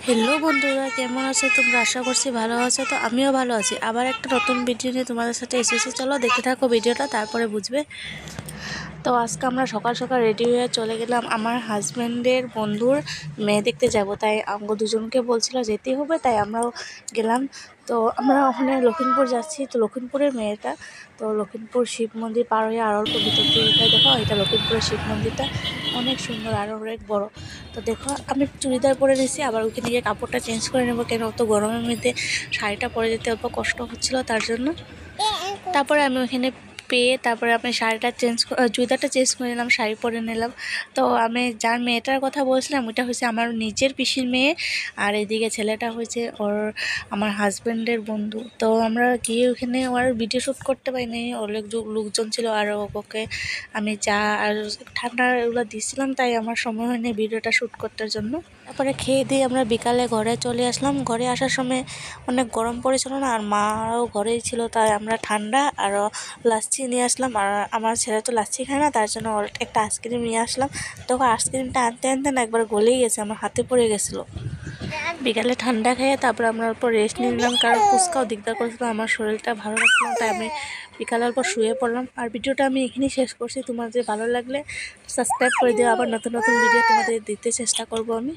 Hello বন্ধুরা, কেমন আছো তোমরা? আশা করছি ভালো আছো। তো আমিও ভালো আছি। আবার একটা নতুন ভিডিও নিয়ে তোমাদের সাথে এসেছি। চলো দেখতে থাকো ভিডিওটা, তারপরে বুঝবে। তো আজকে আমরা সকাল সকাল রেডি হয়ে চলে গেলাম আমার হাজব্যান্ডের বন্ধুর মেয়ে দেখতে যাব। তাই আমাকে দুজনকে বলছিল যেতেই হবে, তাই আমরাও গেলাম। তো আমরা ওখানে লখিমপুর যাচ্ছি। তো লখিমপুরের মেয়েটা, তো লখিমপুর শিব মন্দির পার হয়ে আর অল্প ভিতর দিকে দেখো, এটা লখিমপুরের শিব মন্দিরটা অনেক সুন্দর আর অনেক বড়। তো দেখো, আমি চুড়িদার পরে নিয়েছি, আবার ওইখানে গিয়ে কাপড়টা চেঞ্জ করে নেবো, কেন অত গরমের মধ্যে শাড়িটা পরে যেতে অল্প কষ্ট হচ্ছিলো তার জন্য। তারপরে আমি ওইখানে পেয়ে তারপরে আমি শাড়িটা চুড়িদারটা চেঞ্জ করে নিলাম, শাড়ি পরে নিলাম। তো আমি যার মেয়েটার কথা বলছিলাম ওইটা হচ্ছে আমার নিজের পিসির মেয়ে, আর এদিকে ছেলেটা হয়েছে আমার হাজব্যান্ডের বন্ধু। তো আমরা গিয়ে ওখানে ওর ভিডিও শ্যুট করতে পারিনি, অনেক লোকজন ছিল, আর ওকে আমি চা আর ঠান্ডা এগুলো দিয়েছিলাম, তাই আমার সময় হয়নি ভিডিওটা শ্যুট করতে জন্য। তারপরে খেয়ে দিয়ে আমরা বিকালে ঘরে চলে আসলাম। ঘরে আসার সময় অনেক গরম পড়েছিল না, আর মাও ঘরেই ছিল, তাই আমরা ঠান্ডা আর লাচ্ছি নিয়ে আসলাম। আর আমার ছেলে তো লাচ্ছি খায় না, তার জন্য একটা আইসক্রিম নিয়ে আসলাম। তখন আইসক্রিমটা আনতে আনতে না একবার গলেই গেছে, আমার হাতে পড়ে গেছিলো। বিকালে ঠান্ডা খেয়ে তারপর আমরা অল্প রেস্ট নিলাম, কারণ ফুচকাও দিকদার করেছিল, আমার শরীরটা ভালো লাগছিল, তাই আমি বিকালে অল্প শুয়ে পড়লাম। আর ভিডিওটা আমি এখানেই শেষ করছি। তোমাদের ভালো লাগলে সাবস্ক্রাইব করে দিও, আবার নতুন নতুন ভিডিও তোমাদের দিতে চেষ্টা করবো আমি।